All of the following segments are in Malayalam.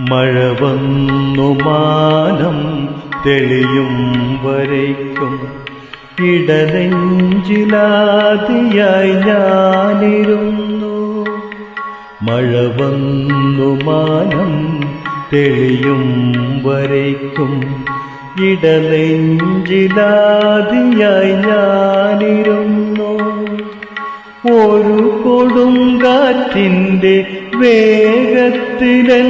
മഴ വന്നു മാനം തെളിയും വരയ്ക്കും ഇടനെഞ്ചിലാദിയായി ഞാനിരുന്നു. മഴ വന്നു മാനം തെളിയും വരയ്ക്കും ഇടനെഞ്ചിലാദിയായി ഞാനിരുന്നു. ഒരു കൊടുങ്കാറ്റിൻ്റെ വേഗത്തിലെൻ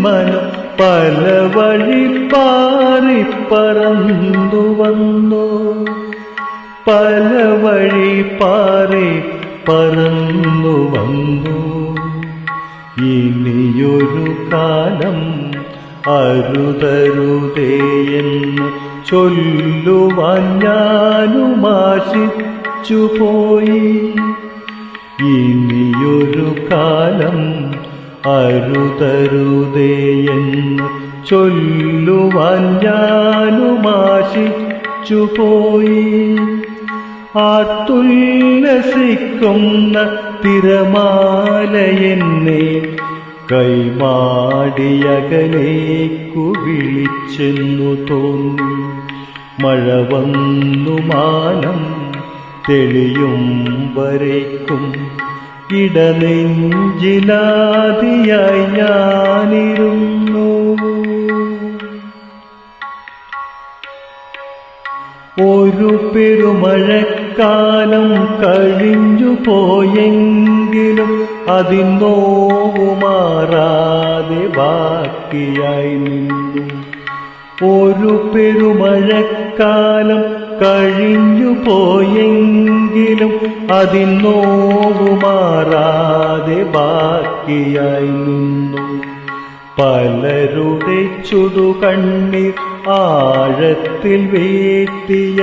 മനം പല വഴി പാറി പറന്നു വന്നു. പല വഴി പാറി പറന്നു വന്നു. ഇനിയൊരു കാലം അരുതരുതേയെന്ന് ചൊല്ലുവാൻ ഞാനുമാശിച്ചുപോയി. ഇനിയൊരു കാലം അരുതരുതേയെന്ന് ചൊല്ലുവാൻ ഞാനുമാശിച്ചുപോയി. ആർത്തുല്ലസിക്കുന്ന തിരമാലയെന്നെ കൈമാടിയകലേക്കു വിളിച്ചെന്നു തോന്നി. മഴ വന്നു മാനം തെളിയും വരയ്ക്കും ഇടനെഞ്ചിലാദിയായി ഞാനിരുന്നു. ഒരു പെരുമഴക്കാലം കഴിഞ്ഞു പോയെങ്കിലും അതിന്നോവു മാറാതെ ബാക്കിയായി നിന്നു. ഒരു പെരുമഴക്കാലം കഴിഞ്ഞു പോയെങ്കിലും അതിന്നോവു മാറാതെ ബാക്കിയായി നിന്നു. പലരുടെ ചുടുകണ്ണീർ ആഴത്തിൽ വീഴ്ത്തിയ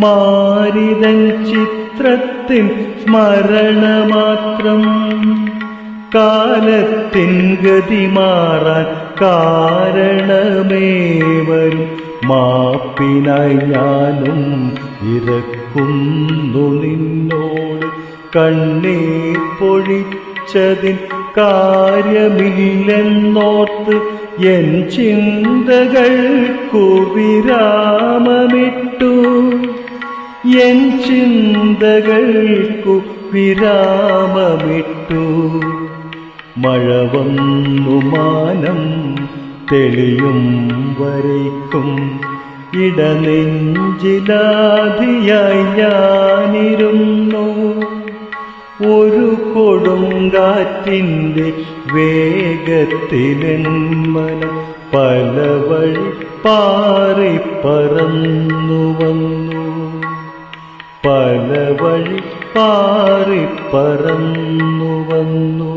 മാരിതൻ ചിത്രത്തിൻ സ്മരണ മാത്രം. കാലത്തിൻ ഗതി മാറാൻ കാരണമേവരും മാപ്പിനായി ഞാനും ഇരക്കുന്നു നിന്നോട്. കണ്ണീർ പൊഴിച്ചതിൻ കാര്യമില്ലെന്നോർത്ത് എൻ ചിന്തകൾക്കു വിരാമമിട്ടു. എൻ ചിന്തകൾക്കു വിരാമമിട്ടു. മഴ വന്നു മാനം തെളിയും വരയ്ക്കും ഇടനെഞ്ചിലാദിയായി ഞാനിരുന്നു. ഒരു കൊടുങ്കാറ്റിൻ്റെ വേഗത്തിലെൻ മനം പല വഴി പാറി പറന്നു വന്നു. പല വഴി പാറി പറന്നു വന്നു.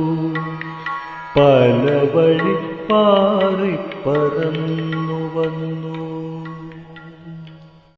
പല വഴി പാറി പറന്നു വന്നു.